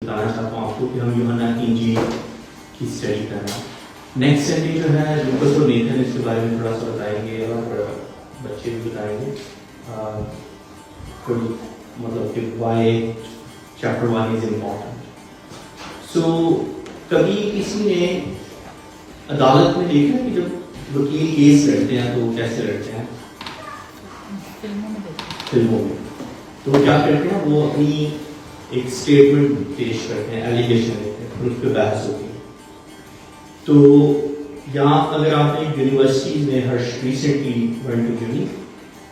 بتانا چاہتا ہوں آپ کو کہ ہم یوحنا کی انجیل کی اسٹڈی کر رہے ہیں. نیکسٹ سنڈے جو ہے لوکس اور نیتھن اس کے بارے میں تھوڑا سا بتائیں گے اور بچے بھی بتائیں گے کوئی مطلب کہ وائی چیپٹر 1 از امپورٹنٹ. سو کبھی کسی نے عدالت میں دیکھا کہ جب وکیل کیس لڑتے ہیں تو کیسے لڑتے ہیں؟ فلموں میں. تو وہ کیا کرتے ہیں؟ وہ اپنی ایک اسٹیٹمنٹ پیش کرتے ہیں, ایلیگیشن دیتے ہیں, پھر اس پہ بحث ہوتی ہے. تو یہاں اگر آپ نے یونیورسٹیز میں ریسنٹلی ون ٹو یونی,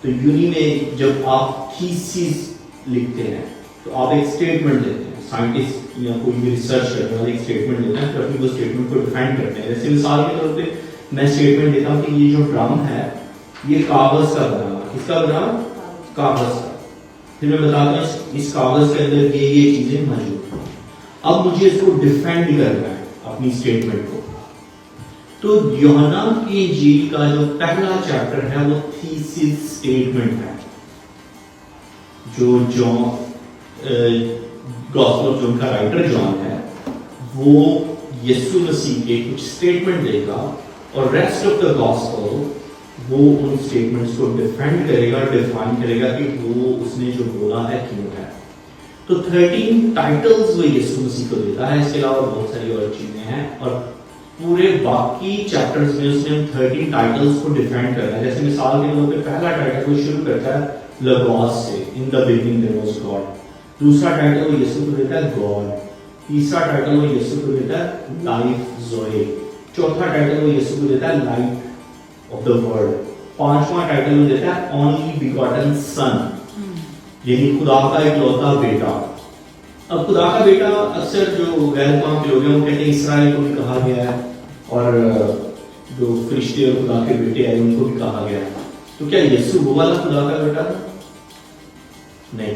تو یونی میں جب آپ تھیسس لکھتے ہیں تو آپ ایک اسٹیٹمنٹ دیتے ہیں, سائنٹسٹ یا کوئی بھی ریسرچ کرنے والے ایک اسٹیٹمنٹ دیتے ہیں, پھر اپنی وہ اسٹیٹمنٹ کو ڈیفینڈ کرتے ہیں. جیسے مثال کے طور پہ میں اسٹیٹمنٹ دیتا ہوں کہ یہ جو ڈرم ہے یہ کاغذ کا بنا ہوا. کس کا بنا ہوا؟ کاغذ کا. پھر میں بتاتا ہوں اس کاغذ کے اندر یہ چیزیں موجود ہیں. اب مجھے اس کو ڈیفینڈ کرنا ہے اپنی اسٹیٹمنٹ کو. تو یوحنا کی انجیل کا جو پہلا چیپٹر ہے وہ تھیسس اسٹیٹمنٹ ہے, جو گاسپل آف جان کا رائٹر جان ہے وہ یسوع مسیح کے کچھ اسٹیٹمنٹ دے گا اور ریسٹ آف دا گاسپل وہ ان اسٹیٹمنٹس کو ڈیفینڈ کرے گا, ڈیفائن کرے گا کہ وہ اس نے جو بولا ہے کیوں ہے. تو 13 ٹائٹلز وہ یسوع مسیح کو دیتا ہے. اس کے علاوہ بہت ساری اور چیزیں ہیں اور پورے باقی چیپٹرز میں اس نے 13 ٹائٹلز کو ڈیفینڈ کرنا ہے. جیسے مثال کے طور پہ پہلا ٹائٹل وہ شروع کرتا ہے لوگوس سے, in the beginning there was God. دوسرا ٹائٹل وہ یسوع کو دیتا ہے گاڈ. تیسرا ٹائٹل وہ یسوع کو دیتا ہے لائف زوئے. چوتھا ٹائٹل وہ یسوع کو دیتا ہے لائٹ آف دا ورلڈ. پانچواں ٹائٹل وہ دیتا ہے اونلی بیگاٹن سن, یعنی خدا کا اکلوتا بیٹا. اب خدا کا بیٹا اکثر جو غیر قوم کے لوگ ہیں وہ کہتے ہیں اسرائیل کو بھی کہا گیا ہے اور جو فرشتے اور خدا کے بیٹے ہیں ان کو بھی کہا گیا ہے. تو کیا یسوع وہ والا خدا کا بیٹا تھا؟ نہیں.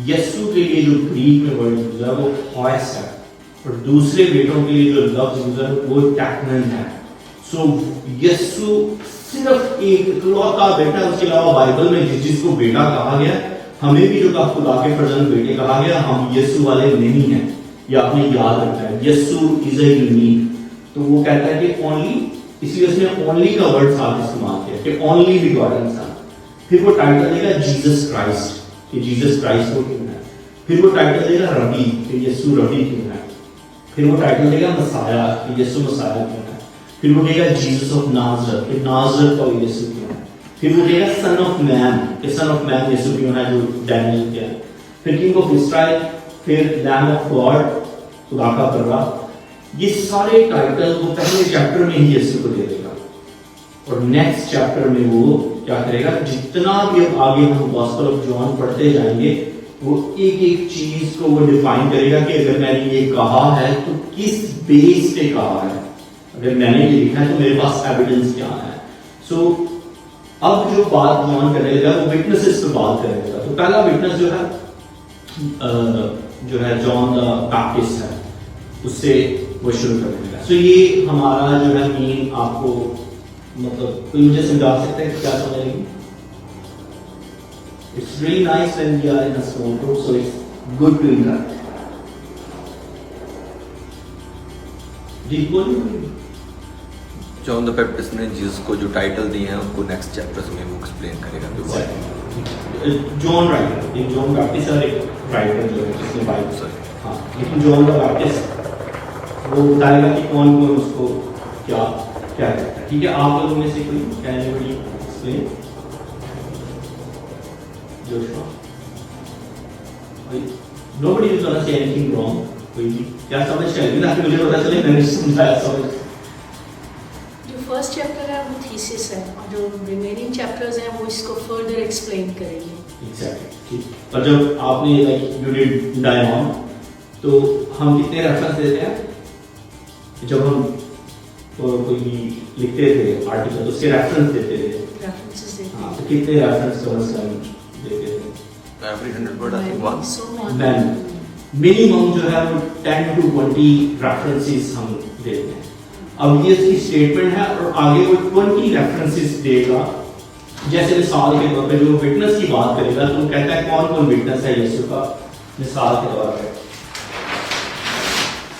یسوع کے لیے جو گریک میں ورڈ یوز ہے وہ ہوئس ہے اور دوسرے بیٹوں کے لیے جو لفظ یوز ہے وہ ٹیکنن ہے. سو یسوع صرف ایک اکلوتا بیٹا. اس کے علاوہ بائبل میں جس کو بیٹا کہا گیا ہمیں بھی جو خدا کے فرزند بیٹے کہا گیا, ہم یسوع والے نہیں ہیں. یہ آپ نے یاد رکھنا ہے, یسوع از اے یونیک. تو وہ کہتا ہے کہ اونلی, اس لیے اس نے اونلی کا ورڈ ساتھ استعمال کیا کہ اونلی بیگاٹن سن. پھر وہ ٹائٹل دے گا جیسس کرائسٹ کہ جیسس کرائسٹ وہ کیوں ہے. پھر وہ ٹائٹل دے گا ربی کہ یسوع ربی کیوں ہے. پھر وہ ٹائٹل دے گا مسایا کہ یسوع مسایا کیوں ہے. پھر وہ کہے گا جیسس آف نازرت کہ نازرت کا یسوع کیوں ہے. پھر وہ کہے گا سن آف مین کہ سن آف مین یسوع کیوں ہے جو ڈینیل کیا ہے. پھر کنگ آف اسرائیل, پھر لیم آف گاڈ خدا کا برا. یہ سارے ٹائٹل وہ پہلے چیپٹر میں ہی یسوع کو دے دے گا اور نیکسٹ چیپٹر میں وہ کیا کرے گا, جتنا بھی اب آگے ہم گاسپل آف جان پڑھتے جائیں گے وہ ایک ایک چیز کو وہ ڈیفائن کرے گا کہ اگر میں نے یہ کہا ہے تو کس بیس پہ کہا ہے. اگر میں نے یہ لکھا ہے تو میرے پاس ایویڈنس کیا ہے. سو اب جو بات جان کرنے لگا وہ وٹنسز پہ بات کرنے لگا. تو پہلا وٹنس جو ہے جان دا بیپٹسٹ ہے, اس سے وہ شروع کرنے لگا. سو یہ ہمارا جو ہے مین آپ کو مطلب کوئی مجھے سمجھا سکتا ہے کہ کیا سمجھ رہی ہے. It's really nice when we are in a small group, so it's good to interact. John the Baptist نے جیسس کو جو ٹائٹل دیے ہیں ان کو نیکسٹ چیپٹرز میں وہ ایکسپلین کرے گا. جان رائٹر, ایک جان بیپٹسٹ اور ایک رائٹر جو ہے جس نے بائبل, ہاں, لیکن جان دا بیپٹسٹ وہ بتائے گا کہ کون کون اس کو کیا کیا کرتا ہے. ٹھیک ہے, آپ لوگوں میں سے کوئی can anybody explain? Joshua, nobody is going to say anything wrong. کوئی بھی کیا سمجھ چلے گا تاکہ مجھے پتا چلے میں نے سمجھایا سمجھ. جو فرسٹ چیپٹر ہے وہ تھیسس ہے اور جو ریمیننگ چیپٹرز ہیں وہ اس کو فردر ایکسپلین کریں گے. ایگزیکٹلی. اور جب آپ نے لائک یو ڈیڈ ڈائیون تو ہم کتنے ریفرنس دیتے ہیں جب ہم کوئی بھی لکھتے تھے آرٹیکل تو اس کے ریفرنس دیتے تھے. ریفرنسز دیتے ہاں, تو کتنے ریفرنس دیتے تھے؟ Every 100 word I think one minimum جو ہے وہ 10 to 20 ریفرنسز ہم دیتے ہیں. اب یہ اس کی اسٹیٹمنٹ ہے اور آگے وہ 20 ریفرنسز دے گا. جیسے مثال کے طور پہ جو وٹنس کی بات کرے گا تو کہتا ہے کون کون وٹنس ہے یسوع کا. مثال کے طور پہ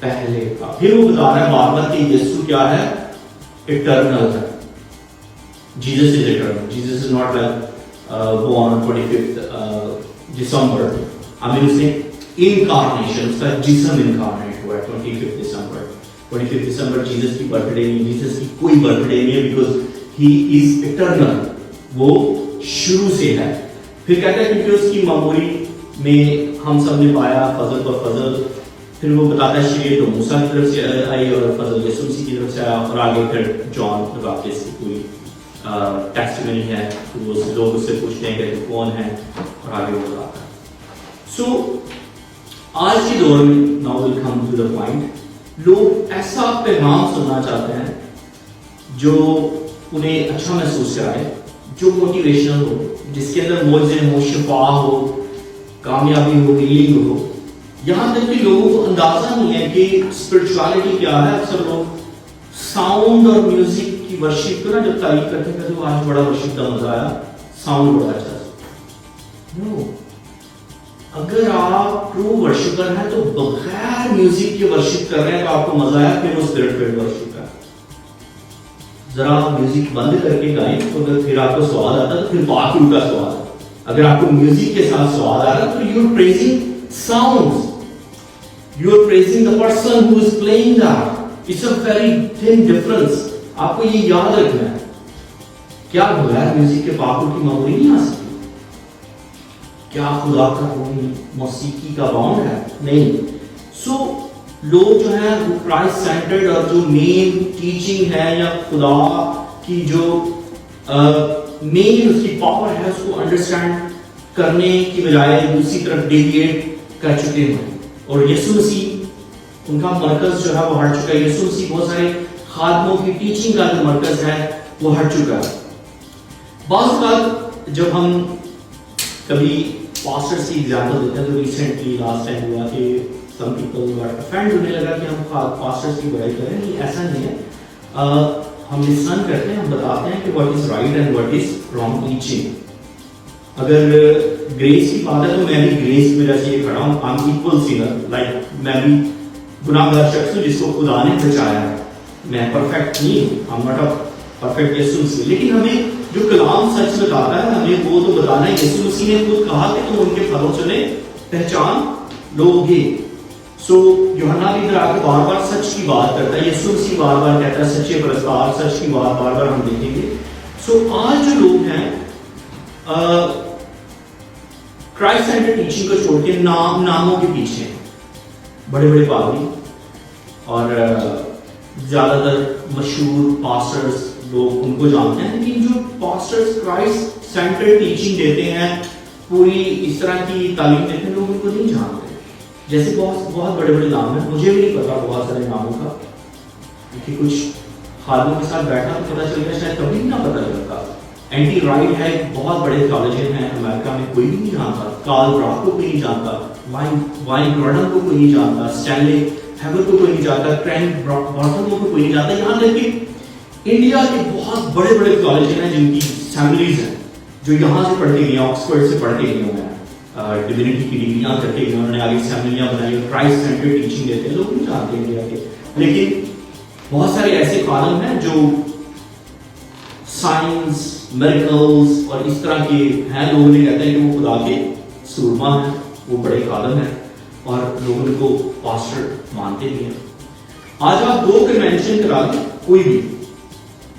پہلے کا. پھر وہ بتا رہا ہے بار بار کہ یسوع کیا ہے؟ اٹرنل ہے. Jesus is eternal. Jesus is not like born on 25th December. I mean, اسے incarnation, اس کا جسم انکارنیٹ ہوا ہے 25th December. 25th December Jesus کی برتھ ڈے نہیں, جیسس کی کوئی برتھ ڈے نہیں ہے, بیکاز ہی از اٹرنل, وہ شروع سے ہے. پھر کہتا ہے کیونکہ اس کی معمولی میں ہم سب نے پایا فضل پر فضل. پھر وہ بتاتا ہے شریعت تو موسیٰ کی طرف سے آئی اور فضل یسوع مسیح کی طرف سے آیا, اور آگے پھر جان باپتسٹ کی کوئی ٹیسٹیمنی ہے, وہ لوگ اس سے پوچھتے ہیں کہ تو کون ہے, اور آگے وہ بتاتا ہے. سو آج کے دور میں now welcome to the point, لوگ ایسا پیغام سننا چاہتے ہیں جو انہیں اچھا محسوس کرائے, جو موٹیویشنل ہو, جس کے اندر معجزے ہو, شفا ہو, کامیابی ہو, ہیلنگ ہو. یہاں تک کہ لوگوں کو اندازہ نہیں ہے کہ اسپرچوالٹی کیا ہے. اکثر لوگ ساؤنڈ اور میوزک کی ورشپ کو نا جب تعریف کرتے ہیں تو آج بڑا ورشپ کا مزہ آیا, ساؤنڈ بڑا اچھا. نو, اگر آپ ٹرو ورشپر ہیں تو بغیر میوزک کے ورشپ کر رہے ہیں تو آپ کو مزہ آیا, پھر وہ اسپرٹ فیلڈ ورشپ ہے. ذرا میوزک بند کر کے گائیں تو پھر آپ کو سواد آتا ہے, تو پھر باقی کا سواد. اگر آپ کو میوزک کے ساتھ سواد آ رہا ہے تو you are praising sounds, you are praising the person who is playing that. It's a very thin difference. آپ کو یہ یاد رکھنا ہے. کیا بغیر میوزک کے پاک کی معمولی نہیں آ سکتی؟ کیا خدا کا کوئی موسیقی کا باؤنڈ ہے؟ نہیں. سو لوگ جو ہیں وہ کرائسٹ سینٹرڈ اور جو مین ٹیچنگ ہے یا خدا کی جو مین اس کی پاور ہے اس کو انڈرسٹینڈ کرنے کی بجائے دوسری طرف ڈیویٹ کر چکے ہیں. اور یسوع مسیح ان کا مرکز جو ہے وہ ہٹ چکا ہے. یسوع مسیح بہت سارے خادموں کی ٹیچنگ کا جو مرکز ہے وہ ہٹ چکا ہے. بعض اوقات جب ہم کبھی پاسٹرز کی ایگزامپل دیتے ہیں تو ریسنٹلی لاسٹ ٹائم ہوا کہ سم پیپل got offended ہونے لگا کہ ہم پاسٹرز کی برائی کریں. نہیں, ایسا نہیں ہے. ہم لسن کرتے ہیں, ہم بتاتے ہیں کہ what is right and what is wrong teaching. اگر گریس کی بات ہے تو میں بھی گریس میں جیسے یہ کھڑا ہوں, I'm equal sinner, like میں بھی گناہ گار شخص ہوں جس کو خدا نے بچایا ہے. میں پرفیکٹ نہیں ہوں, I'm not a perfect یسوع مسیح, لیکن ہمیں جو کلام سچ بتاتا ہے ہمیں وہ تو بتانا ہے. یسوع مسیح نے خود کہا کہ تم ان کے پھلوں سے انہیں پہچان لو گے. سو یوحنا بھی ادھر آ کے بار بار سچ کی بات کرتا ہے. یسوع مسیح بار بار کہتا ہے سچے پرستار, سچ کی بات بار بار ہم دیکھیں گے. سو آج جو لوگ ہیں کرائسٹ سینٹر ٹیچنگ کو چھوڑ کے ناموں کے پیچھے بڑے بڑے پادری اور زیادہ تر مشہور پاسٹرز لوگ ان کو جانتے ہیں, لیکن جو پاسٹرز کرائسٹ سینٹر ٹیچنگ دیتے ہیں, پوری اس طرح کی تعلیم دیتے ہیں, لوگ ان کو نہیں جانتے. جیسے بہت بڑے بڑے نام ہیں, مجھے بھی نہیں پتا بہت سارے ناموں کا, کیونکہ کچھ خادموں کے ساتھ بیٹھا تو پتا چل گیا, شاید کبھی بھی نہ پتا چلتا. اینٹی رائٹ ہے, بہت بڑے تھیولوجین ہیں امریکہ میں, کوئی بھی نہیں جانتا. کارل براک کو کوئی نہیں جانتا, وائن گارڈن کو کوئی نہیں جانتا, اسٹینلے ہیبر کو کوئی نہیں جانتا, کرینک بارتھن کو کوئی نہیں جانتا. یہاں تک کہ انڈیا کے بہت بڑے بڑے تھیولوجین ہیں جن کی سیمنریز ہیں, جو یہاں سے پڑھ کے گئے, آکسفورڈ سے پڑھ کے گئے ہیں, ڈوینٹی کی ڈگریاں کر کے گئے, انہوں نے آگے سیمنریاں بنائی, کرائسٹ سینٹر ٹیچنگ دیتے ہیں. لوگ نہیں جانتے انڈیا کے, لیکن بہت سارے ایسے خادم ہیں جو سائنس, میریکلز اور اس طرح کے ہیں. لوگوں نے کہتے ہیں کہ وہ خدا کے سورما ہیں, وہ بڑے خادم ہیں, اور لوگ ان کو پاسٹر مانتے بھی ہیں. آج آپ 2 کنونشن کرا دیں, کوئی بھی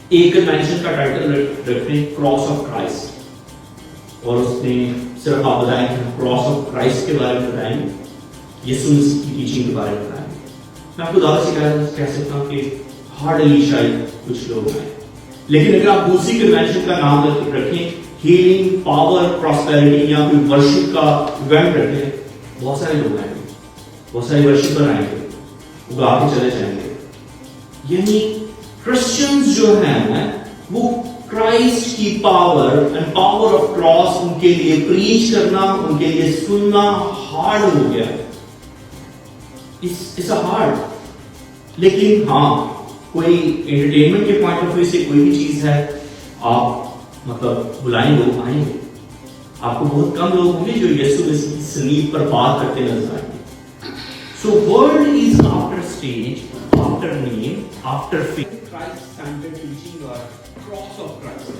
ایک کنونشن کا ٹائٹل رکھیں کراس آف کرائسٹ, اور اس میں صرف آپ بتائیں کہ کراس آف کرائسٹ کے بارے میں بتائیں گے, یسوع مسیح کی ٹیچنگ کے بارے میں بتائیں گے. میں آپ کو دعوت سے کہہ سکتا ہوں کہ ہارڈلی شاید کچھ لوگ ہیں, لیکن اگر آپ دوسری کنونشن کا نام رکھیں, ہیلنگ, پاور, پراسپیرٹی, یا کوئی ورشپ کا ایونٹ رکھیں, بہت سارے لوگ آئیں گے, بہت سارے ورشپر آئیں گے, اگا کے چلے جائیں گے. یعنی کرسچنز جو ہیں وہ کرائسٹ کی power and power of cross ان کے لیے پریچ کرنا, ان کے لیے سننا ہارڈ ہو گیا. It's hard. لیکن ہاں, کوئی انٹرٹینمنٹ کے پوائنٹ آف ویو سے کوئی بھی چیز ہے, آپ مطلب بلائیں, لوگ آئیں گے. آپ کو بہت کم لوگ ہوں گے جو یسوع مسیح کی صلیب پر بات کرتے نظر آئیں گے. So world is after stage, after name, after faith. Christ-centered teaching or cross of Christ.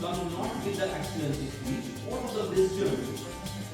come not with the excellency speech or the wisdom,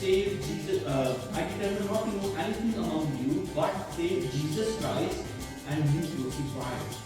save Jesus, I determined not to know anything among you but save Jesus Christ and Him crucified.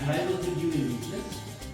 and I was with you in weakness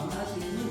I'm not human,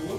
4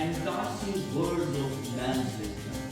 and casting words of man's wisdom।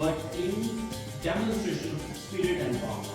but in demonstration of spirit and power।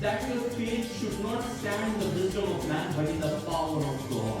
that your faith should not stand in the wisdom of man but in the power of God।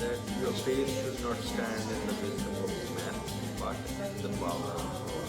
That your faith should not stand in the wisdom of man but in the power of God।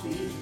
faith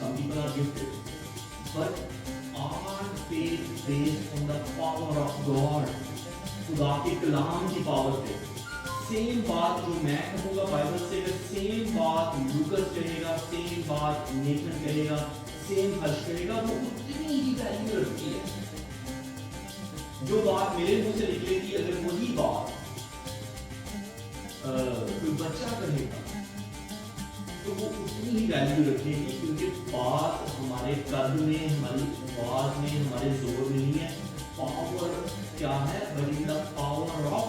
Some people are gifted but our faith based on the power of God। خدا کے کلام کی power پہ. Same بات جو میں کہوں گا Bible سے، اگر سیم بات لوکس کہے گا، سیم بات نیتھن کہے گا، سیم ہرش کرے گا، وہ اتنی ہی ویلیو رکھتی ہے. جو بات میرے منہ سے نکلے گی، اگر وہی بات کوئی بچہ کہے گا تو وہ اتنی ہی ویلیو رکھے گی، کیونکہ بات ہمارے قد میں، ہماری آواز میں، ہمارے زور میں نہیں ہے. پاور کیا ہے؟ But the power of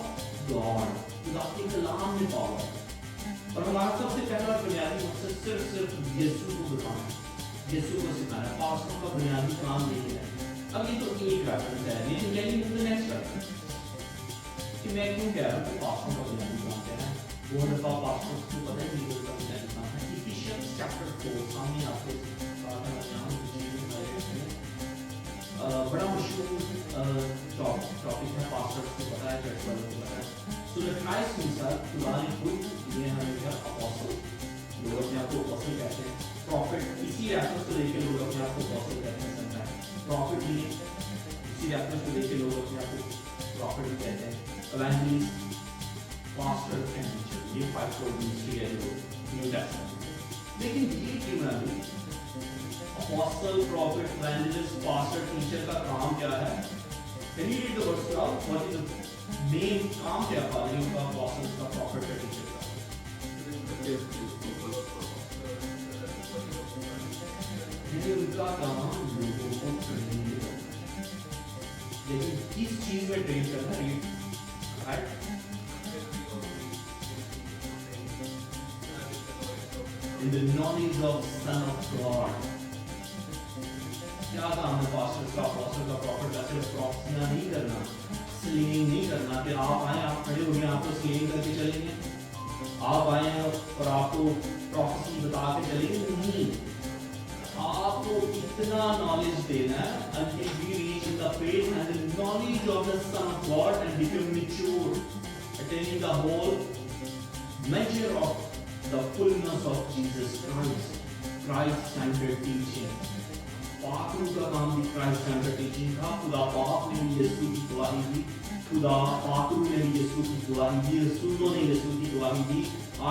God, خدا کے کلام میں پاور ہے. اور ہمارا سب سے پہلا بنیادی مقصد صرف یسوع کو بتانا ہے، یسوع کو سکھانا ہے. پاسٹروں کا بنیادی کام یہی ہے. اب یہ تو ایک ریفرنس ہے، لیکن نیکسٹ ریفرنس کہ میں کیوں کہہ رہا ہوں کہ پاسٹروں کا بنیادی کام کیا ہے. وہ دفعہ پاسٹروں کو پتہ ہی نہیں کا بنیادی کام ہے. ایفیشینز چیپٹر 4 سامنے آپ کے بڑا مشہور ٹاپک ہے، پاسٹرز کو پتہ ہے، چرچ والوں کو پتہ ہے. So the Christ himself, خدا نے خود یہ ہمیں کیا اپوسل، لوگ اپنے آپ کو اپوسل کہتے ہیں. پروفٹ، اسی ریفرنس کو دیکھ کے لوگ اپنے آپ کو اپوسل کہتے ہیں. سمجھا ہے؟ پروفٹ بھی اسی ریفرنس کو دیکھ کے لوگ اپنے آپ کو پروفٹ بھی کہتے ہیں. ایونجلسٹ، پاسٹر اینڈ ٹیچر، یہ 5 فولڈ منسٹری ہے جو نیو ٹیسٹمنٹ. لیکن یہ کیوں نہ بھی apostle, prophet, evangelist, pastor, teacher کا کام کیا ہے؟ Can you read the words out? What is the main کام کیا پادریوں کا، اپوسل کا، پروفٹ کا، ٹیچر کا؟ ان کا کام لوگوں کو ٹرین کرنا، لیکن کس چیز میں ٹرین کرنا؟ Right, in the knowledge of Son of God. کیا کام ہے پاسٹر کا، اپوسل کا، پروفٹ کا؟ صرف پروفیسیاں نہیں کرنا، سلینگ نہیں کرنا کہ آپ آئیں، آپ کھڑے ہو گئے، آپ کو سلینگ کر کے چلیں گے. آپ آئیں اور آپ کو پروفیسی بتا کے چلیں گے. نہیں، آپ کو اتنا نالج دینا ہے until we reach in the faith and the knowledge of the Son of God and become mature, attaining the whole measure of the fullness of Jesus Christ. Christ-centered teaching. پاکوں کا کام بھی کرائسٹ سینٹرڈ ٹیچنگ تھا. خدا پاک نے بھی یسوع کی گواہی دی، خدا پاکوں نے بھی یسوع کی گواہی دی، رسولوں نے یسوع کی گواہی دی.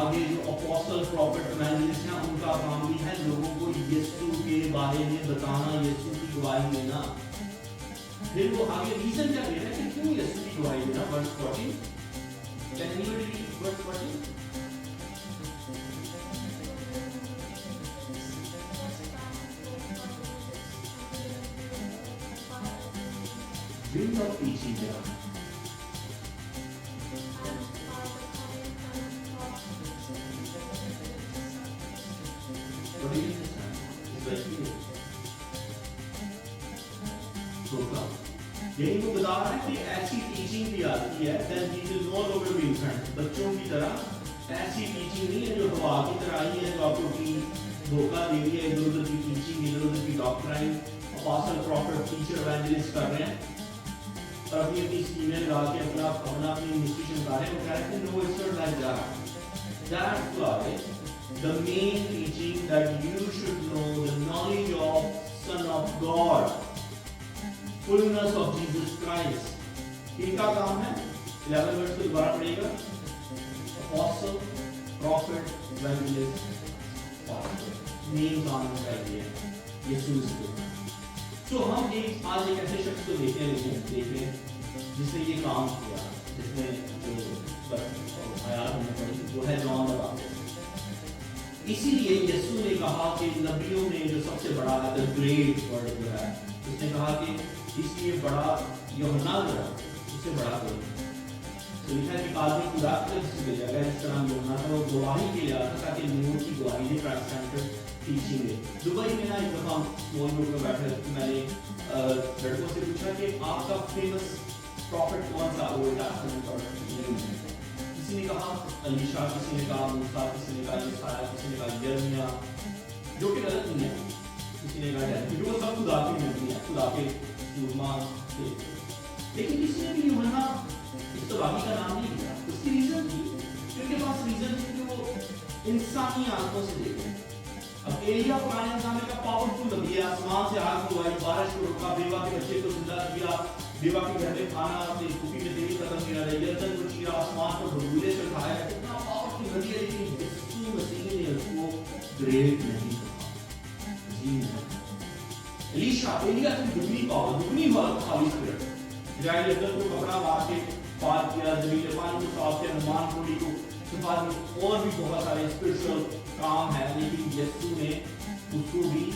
آگے جو اپوسل، پروفٹ، ایونجلسٹ ہیں، ان کا کام بھی ہے لوگوں کو یسوع کے بارے میں بتانا، یسوع کی گواہی دینا. پھر وہ آگے ریزن کیا دے رہا ہے کہ کیوں یسوع کی گواہی دینا. ورس 14 Can anybody read verse 14? Wind of teaching there. What do you understand? It's very clear. یہی وہ بتا رہا ہے کہ ایسی ٹیچنگ بھی آتی ہے then we will no longer be infant. بچوں کی طرح ایسی ٹیچنگ نہیں ہے جو ہوا کی طرح آئی ہے، جو آپ کو دھوکہ دے رہی ہے. ادھر ادھر کی ٹیچنگ، ادھر ادھر کی doctrine, apostle, prophet, teacher, evangelist کر رہے ہیں اور اپنی اپنی اسکیمیں لگا کے اپنا اپنی انسٹیٹیوشن بتا رہے ہیں. وہ کہہ رہے ہیں no it's not like that. That's why the main teaching that you should know the knowledge of Son of God, fullness of Jesus Christ. ان کا کام ہے 11 ورڈ کو دوبارہ پڑھیے گا. Apostle, prophet, evangelist, pastor. Main کام ان کا یہ ہے یسوع کو. تو ہم آج ایک ایسے شخص کو دیکھیں جس نے یہ کام کیا، جس نے جو حیات ہمیں پڑھی، وہ ہے جان دا بیپٹسٹ. اسی لیے یسوع نے کہا کہ نبیوں میں جو سب سے بڑا ہے the great word جو ہے، اس نے کہا کہ اس لیے بڑا یوحنا جو ہے اس سے بڑا کوئی نہیں. تو لکھا ہے کہ آدمی خدا کی طرف سے بھیجا گیا جس طرح یوحنا تھا، وہ گواہی کے لیے آتا تاکہ نور کی گواہی دے. کرائسٹ سینٹرڈ ٹیچنگ ہے. دبئی میں نا ایک دفعہ اسمال گروپ میں بیٹھے، میں نے لڑکوں سے پوچھا کہ آپ کا فیمس پروفٹ کون سا اولڈ ٹیسٹمنٹ اور نیو ہے؟ کسی نے کہا الیشا، کسی نے کہا موسیٰ، کسی نے کہا یسایہ، کسی نے کہا یرمیا، جو کہ غلط نہیں ہے. کسی نے کہا ڈیل، کیونکہ وہ سب خدا کی ملتی ہے، خدا کے سورما تھے. لیکن کسی نے بھی یوحنا استباغی کا نام نہیں لیا. اس کی ریزن تھی کہ ان کے پاس ریزن تھی کہ وہ انسانی آنکھوں سے دیکھیں. اب ایلیا پرانے زمانے کا پاورفل نبی ہے، آسمان سے آگ منگوائی، بارش کو روکا، بیوہ کے بچے کو زندہ کیا، بیوہ کے گھر میں کھانا، اپنی پھوپھی میں تیل ختم کیا ہے, یردن کو چیرا, آسمان کو بھگولے سے اٹھایا ہے, کتنا پاورفل ندی ہے, لیکن یسوع مسیح نے اس کو گریٹ نہیں کہا, عظیم ہے. ایلیشا کی دگنی پاور, دگنی خالی اسپرٹ, بجائے یردن کو کپڑا مار کے پار کیا, زمین پانی کو صاف کیا, نمان کوڑی کو صفا دی, اور بھی بہت سارے اسپرچل کام ہے, لیکن یسوع نے اس کو بھی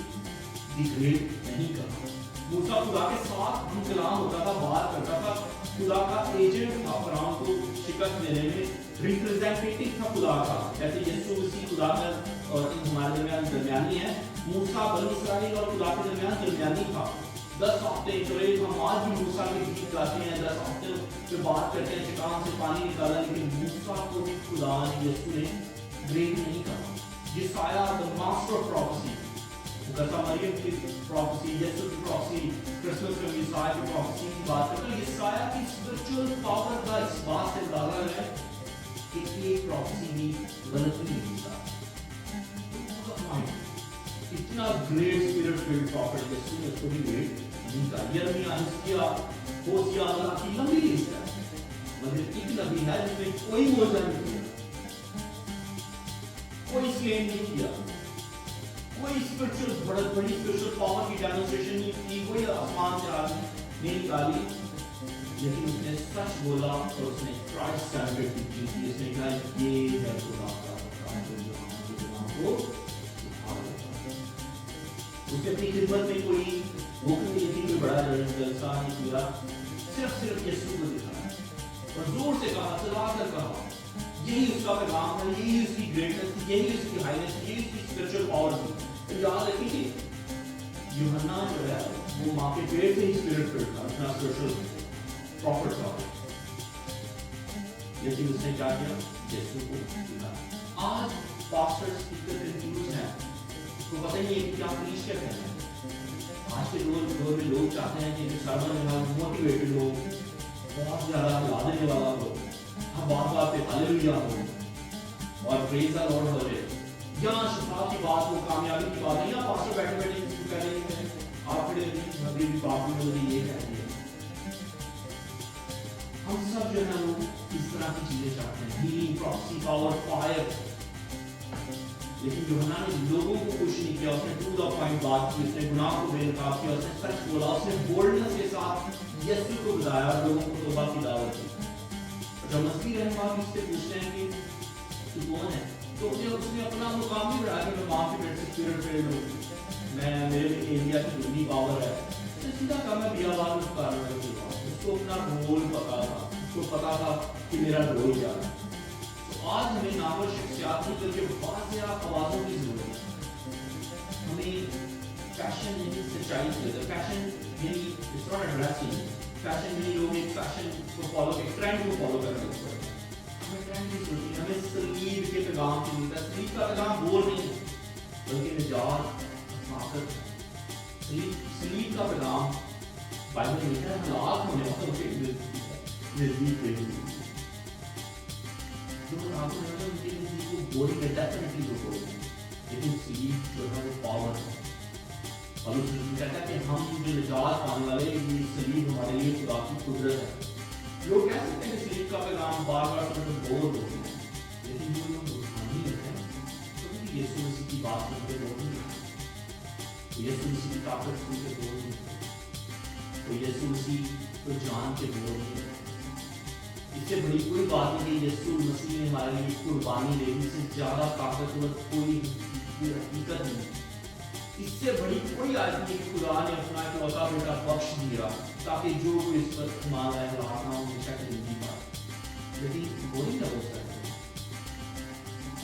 گریٹ نہیں کہا. موسیٰ خدا کے ساتھ ہم کلام ہوتا تھا, بات کرتا تھا, خدا کا ایجنٹ تھا فرعون کو شکست دینے میں, ریپرزینٹیٹو تھا خدا کا. جیسے یسوع مسیح خدا کا اور ہمارے درمیان درمیانی ہے, موسیٰ بنی اسرائیل اور خدا کے درمیان درمیانی تھا. 10 ہفتے چلے, ہم آج بھی موسیٰ کے گیت گاتے ہیں, 10 ہفتے پہ بات کرتے ہیں, چٹان سے پانی نکالا, لیکن موسیٰ کو بھی خدا نے, یسوع نے گریٹ نہیں کہا. یسایہ the master of prophecy, مقدسہ مریم کی پروفیسی, یسوع کی پروفیسی, کرسمس میں یسایہ کی پروفیسی کی بات کرتے ہیں. یسایہ کی اسپرچل پاور کا اس بات سے اندازہ ہے کہ ایک پروفیسی بھی غلط نہیں ہوتا. اتنا گریٹ اسپرٹ فیلڈ پروفیٹ یسوع نے اس کو بھی گریٹ نہیں کہا. یرمیہ, حزقیہ, ہوسیہ, اللہ کی لمبی لسٹ ہے, مگر ایک نبی ہے جس نے کوئی معجزہ نہیں کیا, کوئی سلیم نہیں کیا, کوئی اسپرچل بڑی اسپرچل پاور کی ڈیمونسٹریشن نہیں کی, کوئی آسمان سے آگ نہیں نکالی, لیکن اس نے سچ بولا اور اس نے کرائسٹ سیلیبریٹ کی تھی. اس نے کہا یہ ہے خدا کا کام جو ہمارے گناہ کو اٹھا لیتا ہے. اس نے اپنی خدمت میں کوئی بھوک نہیں تھی, کوئی بڑا جلسہ نہیں کیا, صرف یسوع کو دکھایا اور زور سے کہا, چلا کر کہا, یہی اس کا پیغام ہے, یہی اس کی گریٹنس تھی, یہی اس کی ہائنس تھی, یہی اس کی اسپرچل پاور تھی. یاد رکھیں کہ یوحنا جو ہے وہ ماں کے پیٹ سے ہی اسپرٹ فلڈ تھا, اتنا اسپرچل پروفٹ تھا, لیکن اس نے کیا کیا, یسوع کو دکھایا. آج پاسٹرز اتنے کنفیوز ہیں, تو پتہ نہیں ہے کہ کیا پریچ کیا کہتے ہیں. آج کے دور میں لوگ چاہتے ہیں کہ سرمن جو ہے موٹیویٹڈ ہو, بہت زیادہ ہلا دینے والا ہو, ہر بات پہ ہاللویا ہو اور پریز دی لارڈ ہو جائے, یا شفا کی بات ہو, کامیابی کی بات ہے, یا پاسٹر بیٹھے بیٹھے کہہ رہے ہیں آپ کھڑے نبی بھی باپ نے مجھے یہ کہہ دیا. ہم سب جو ہے وہ اس طرح کی چیزیں چاہتے ہیں, ہیلنگ, پروفیسی, پاور, فائر, لیکن یوحنا نے لوگوں کو خوش نہیں کیا. اس نے ٹو دا پوائنٹ بات کی, اس نے گناہ کو بے نقاب کیا, اس نے سچ بولا, اس نے بولڈنس کے ساتھ یسوع کو بتایا اور لوگوں کو توبہ کی دعوت دی. جب مسیح رحمٰن اس سے پوچھتے ہیں کہ تو کون ہے, تو اس نے اپنا مقام بھی بڑھایا کہ میں ماں کے پیٹ سے اسپرٹ فیلڈ ہوں, میں میرے میں ایلیا کی دگنی پاور ہے. سیدھا کہا میں بیابان میں پکار رہا ہوں. اس کو اپنا رول پتا تھا, اس کو پتا تھا کہ میرا رول کیا ہے. تو آج ہمیں نامور شخصیات کی کر کے واضح آوازوں کی ضرورت ہے. ہمیں فیشن یعنی سچائی کی ضرورت ہے. فیشن یعنی اٹس ناٹ ڈریسنگ, فیشن یعنی لوگ ایک فیشن کو فالو, ایک ٹرینڈ کو فالو کر رہے ہیں. ہمیں ٹرینڈ کی ضرورت ہے, ہمیں سلیب کے پیغام کی ضرورت ہے. سلیب کا پیغام بول نہیں ہے بلکہ نجات, طاقت. سلیب کا پیغام بائبل میں لکھا ہے ہلاک ہونے والوں کے نزدیک ہوئی. جو آپ نے ان کے نزدیک کو بولی ہے ڈیفینیٹلی جو بول, لیکن سلیب جو ہے وہ پاور ہے. اور اس میں کہتا ہے کہ ہم جو نجات پانے والے, یہ سلیب ہمارے لیے خدا کی قدرت ہے. لوگ کہہ سکتے ہیں کہ سلیب کا پیغام بار بار سننے بور ہوتے ہیں, لیکن جو لوگ روحانی ہوتے ہیں تو یسوع مسیح کی بات سن کے بور نہیں ہوتے, یسوع مسیح کی طاقت سن کے بور نہیں ہوتے, تو یسوع مسیح کو جان کے بور نہیں ہوتے. اس سے بڑی کوئی بات نہیں کہ یسوع مسیح نے ہمارے لیے قربانی دے دی, اس سے زیادہ طاقتور کوئی حقیقت نہیں. اس سے بڑی کوئی آیت نہیں کہ خدا نے اپنا اکلوتا بیٹا بخش دیا تاکہ جو کوئی اس پر ایمان لائے ہلاک نہ ہو, ہمیشہ کی زندگی پائے. لیکن وہ نہیں ہو سکتے.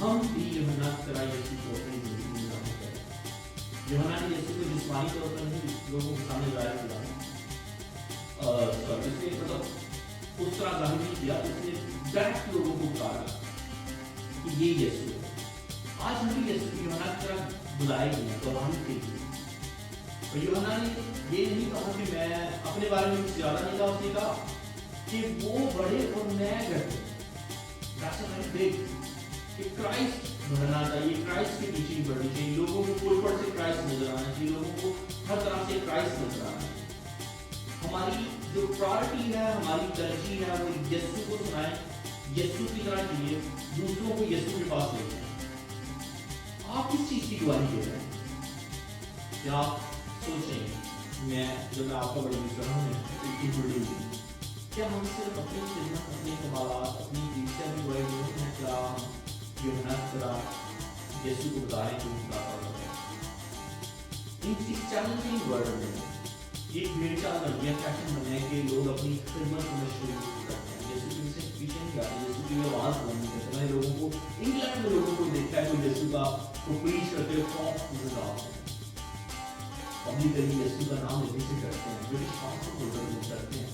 ہم بھی یوحنا کی طرح یسوع کو اپنی زندگی میں ظاہر کریں. یوحنا نے یسوع کو جسمانی طور پر نہیں لوگوں کے سامنے ظاہر کیا, اس نے مطلب اس طرح ظاہر نہیں کیا, اس نے ڈائریکٹ لوگوں کو اتارا کہ یہ یسوع ہے. آج ہم بھی یسوع یوحنا کی طرح بلائے گئے ہیں گواہی کے لیے. اور یوحنا نے یہ نہیں کہا کہ میں اپنے بارے میں کچھ زیادہ نہیں کہا, اس نے کہا کہ وہ بڑے اور میں گھٹے. کہ کرائسٹ بڑھنا چاہیے, کرائسٹ کے پیچھے بڑھنی چاہیے, لوگوں کو پل پل سے کرائسٹ نظر آنا چاہیے, لوگوں کو ہر طرح سے کرائسٹ نظر آنا چاہیے. ہماری جو پرائرٹی ہے ہماری ترجیح ہے وہ یسوع کو سنائیں, یسوع کی طرح چاہیے, دوسروں کو یسوع کے پاس لے جائیں. آپ کس چیز کی گواہی دے رہے ہیں؟ کیا آپ سوچیں میں جب میں آپ کا بڑی کر رہا ہوں کیا ہم صرف اپنی خدمت, اپنے کمالات, اپنی دیشہ کی گواہی دے ہیں؟ کیا ہم یوحنا کی طرح یسوع کو بتا رہے ہیں کہ خدا کا وعدہ ہے؟ اس چیلنجنگ ورلڈ میں یہ بھیڑ چال بن گیا, فیشن بن گیا کہ لوگ اپنی خدمت کو مشہور کرتے ہیں. یسوع کی سے پیچھے نہیں جاتے, یسوع کی آواز بلند نہیں کرتے. میں نے لوگوں کو انگلینڈ میں لوگوں کو دیکھا ہے جو یسوع کا کو پریچ کرتے ہوئے خوف نظر آتے ہیں. پبلکلی یسوع کا نام لینے سے ڈرتے ہیں, برٹش پاسپورٹ ہولڈر لوگ ڈرتے ہیں.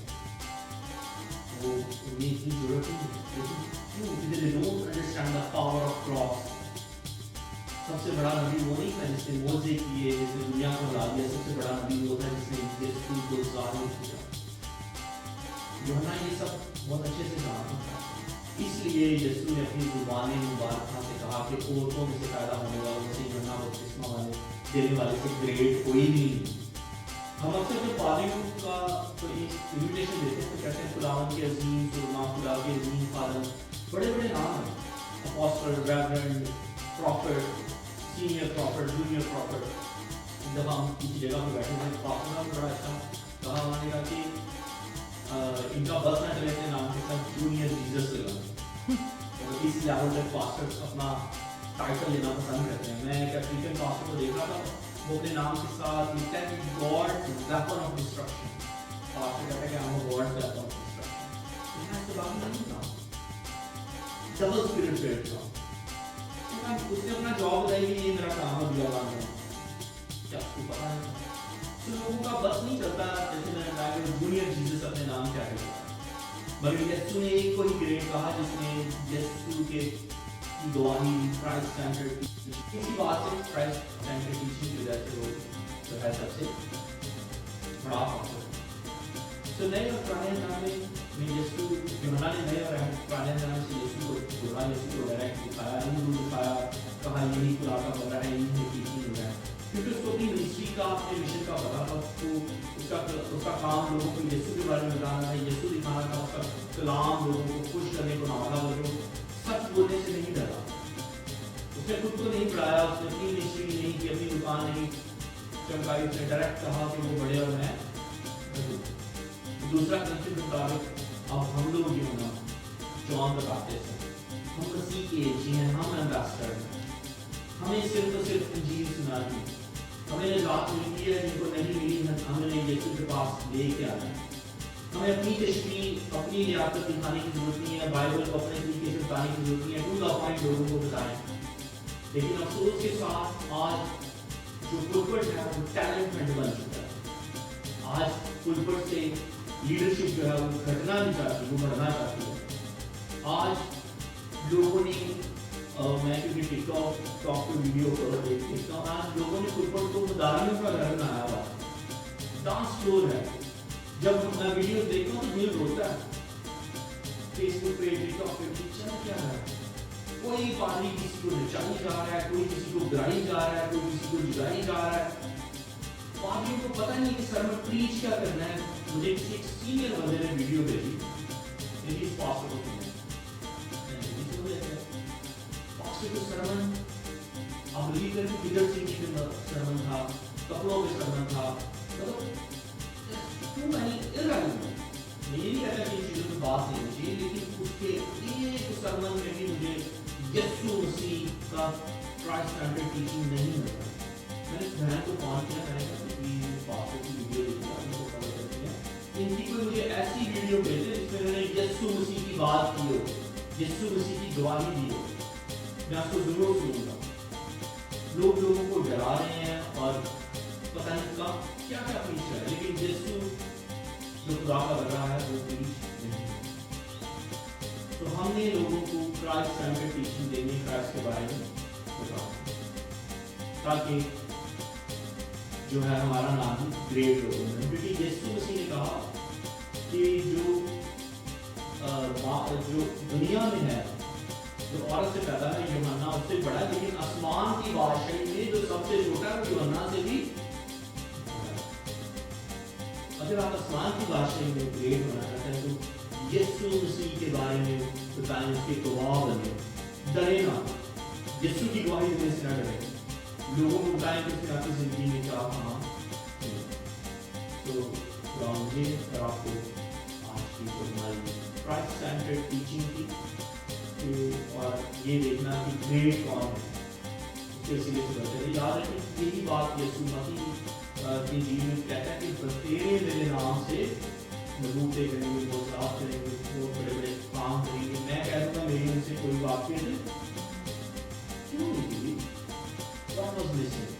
وہ انہیں اتنی ضرورت نہیں ہے, لیکن کیوں؟ they don't understand the power of cross. سب سے بڑا نبی وہ نہیں تھا جس نے معجزے کیے, جس نے دنیا کو ہلا دیا. سب سے بڑا نبی وہ تھا جس نے یسوع کو ظاہر کیا. یوحنا یہ سب بہت اچھے سے جانتا تھا, اس لیے یسوع نے اپنی زبان مبارکہ سے کہا کہ عورتوں میں سے پیدا ہونے والوں سے یوحنا بپتسمہ والے دینے والے سے گریٹ کوئی نہیں. ہم اکثر جو پادریوں کا کوئی انویٹیشن دیتے ہیں تو کہتے ہیں خداوند کے عظیم سرما, خدا کے عظیم خادم, بڑے بڑے نام ہیں, apostle, reverend, prophet, senior prophet, junior prophet. جب ہم کسی جگہ پہ بیٹھے تھے پاسٹر نے بڑا اچھا کہا, انہوں نے کہا کہ ان کا بس نہ چلے اپنے نام کے ساتھ جونیئر جیزس لگا. اس لیول تک پاسٹر اپنا ٹائٹل لینا پسند کرتے ہیں. میں ایک افریقن پاسٹر کو دیکھ رہا تھا, وہ اپنے نام کے ساتھ لکھتا ہے کہ God weapon of destruction. Pastor کہتا ہے کہ ہم گاڈ ویپن آف ڈسٹرکشن. لیکن اس کے بعد نہیں تھا ڈبل اسپرٹ پیٹ تھا. اس نے اپنا جاب بتائی کہ یہ میرا کام ہے دیا ہے, کیا آپ کو پتا ہے؟ تو لوگوں کا بس نہیں چلتا جیسے میں نے کہا کہ جونیئر جیزس اپنے نام کیا ہے, بلکہ یسوع نے ایک کوئی گریٹ کہا جس نے یسوع کے گواہی کرائسٹ سینٹرڈ کسی بات سے کرائسٹ سینٹرڈ ٹیچنگ کی وجہ سے وہ جو ہے سب سے بڑا فخر. تو نئے اور پرانے نامے میں یسوع یوحنا نے نئے اور پرانے نام سے یسوع کو بولا, یسوع کو ڈائریکٹ دکھایا, ان دکھایا, کہا یہی خدا کا بندہ ہے, یہی حقیقی ہو ہے, کیونکہ اس کو اپنی منسٹری کا, اپنے مشن کا پتا تھا. اس کا کام لوگوں کو یسوع کے بارے میں بتانا تھا, یسوع دکھانا تھا. اس کا کلام لوگوں کو خوش کرنے کو نہ تھا, وہ سچ بولنے سے نہیں ڈرا. اس نے خود کو نہیں پڑھایا, اس نے اپنی منسٹری نہیں کی, اپنی دکان نہیں چمکائی. اس نے ڈائریکٹ کہا کہ وہ بڑے اور میں. دوسرا کنسپٹ کے مطابق اب ہم لوگ جو ہونا جوان بتاتے ہیں, ہم مسیح کے ایجی ہیں, ہم ایمبیسڈر ہیں. ہمیں صرف اور صرف انجیل سنا دی, ہمیں نجات ملتی ہے جن کو نہیں ملی ہے, ہمیں یسوع کے پاس لے کے آنا ہے. ہمیں اپنی تشریح, اپنی لیاقت دکھانے کی ضرورت نہیں ہے, بائبل کو اپنے طریقے سے بتانے کی ضرورت نہیں ہے. ٹو دا پوائنٹ لوگوں کو بتائیں. لیکن افسوس کے ساتھ آج جو پلپٹ ہے وہ ٹیلنٹ مینٹ بن چکا ہے. آج پلپٹ سے لیڈرشپ جو ہے وہ گھٹنا نہیں چاہتی, وہ بڑھنا چاہتی ہے. آج لوگوں نے میں کیونکہ ٹک ٹاک پہ ویڈیو دیکھتا ہوں, آج لوگوں نے پلپٹ کو مداریوں کا گھر بنایا ہوا, ڈانس فلور ہے. جب میں ویڈیو دیکھتا ہوں تو دل روتا ہے. فیس بک پہ, ٹک ٹاک پہ چل کیا ہے, کوئی پانی کسی کو نچائی جا رہا ہے, کوئی کسی کو گرائی جا رہا ہے, کوئی کسی کو جگائی جا رہا ہے. پادریوں کو پتہ نہیں کہ سر میں پریچ کیا کرنا ہے. مجھے کسی ایک سینئر بندے نے ویڈیو بھیجی, میری اس پاسٹر کو سنیں, پاسٹر کو سرمن آپ بلیو کریں کہ پیٹر سنگھ کی سرمن تھا, کپڑوں پہ سرمن تھا. کیوں میں یہ نہیں کہتا کہ ان چیزوں پہ بات نہیں ہونی چاہیے, لیکن اس کے ایک سرمن میں بھی مجھے یسوع مسیح کا کرائسٹ سینٹرڈ ٹیچنگ نہیں ملتا. میں نے اس بہن کو کال کیا, میں نے کہا کہ پاسٹر کی ویڈیو دیکھی, ان کو فالو کرتے ہیں, ان کی کوئی مجھے ایسی ویڈیو بھیجے جس میں انہوں نے یسوع مسیح کی بات کی ہو, یسوع مسیح کی گواہی دی ہو. میں آپ کو ضرور سنوں گا. لوگ لوگوں کو ڈرا رہے ہیں اور پتہ نہیں کب کیا کیا پریچ ہے, لیکن یسوع جو خدا کا بندہ ہے وہ پریچ نہیں. تو ہم نے لوگوں کو کرائسٹ سینٹرڈ ٹیچنگ دینی, کرائسٹ کے بارے میں بتاؤ, تاکہ جو ہے ہمارا نام گریٹ ہو. کیونکہ یسوع مسیح نے کہا کہ جو دنیا میں ہے, جو عورت سے پیدا ہے, یوحنا اس سے بڑا ہے, لیکن آسمان کی بادشاہی میں جو سب سے چھوٹا ہے وہ یوحنا سے بھی. اگر آپ آسمان کی بادشاہی میں گریٹ ہونا چاہتے ہیں تو یسوع مسیح کے بارے میں بتائیں، اس کے گواہ بنے، ڈرے نہ، یسوع کی گواہی دینے سے نہ ڈرے، لوگوں کو بتائیں کہ اس نے آپ کی زندگی میں کیا کام کیا۔ تو مجھے اور آپ کو آج کی جو ہماری کرائسٹ سینٹرڈ ٹیچنگ کی اور یہ دیکھنا کہ گریٹ کون ہے، اس کے وسیلے سے بچے یاد رکھیں یہی بات یسوع مسیح کی جیل میں کہتا ہے کہ بتیرے میرے نام سے نبوتیں کریں گے، معجزات کریں گے، بہت بڑے بڑے کام کریں گے، میں کہہ دوں گا میری ان سے کوئی واقعیت نہیں، کیوں نہیں تھی؟ What was missing?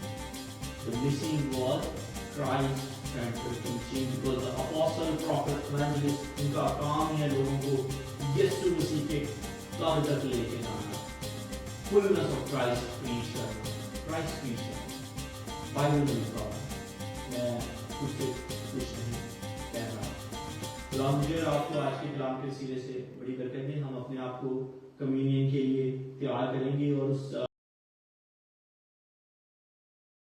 The missing was Christ-centered teaching, because the apostle, prophet, evangelist ان کا کام ہے لوگوں کو یسوع مسیح کے قبر تک لے کے جانا، fullness of Christ preach کرنا، Christ preach کرنا، بائبل میں لکھا ہوا ہے، میں کچھ سے کچھ نہیں کہہ رہا۔ کلام مجھے اور آپ کو آج کے کلام کے وسیلے سے بڑی برکت ہے، ہم اپنے آپ کو کمیونین کے لیے تیار کریں گے اور اس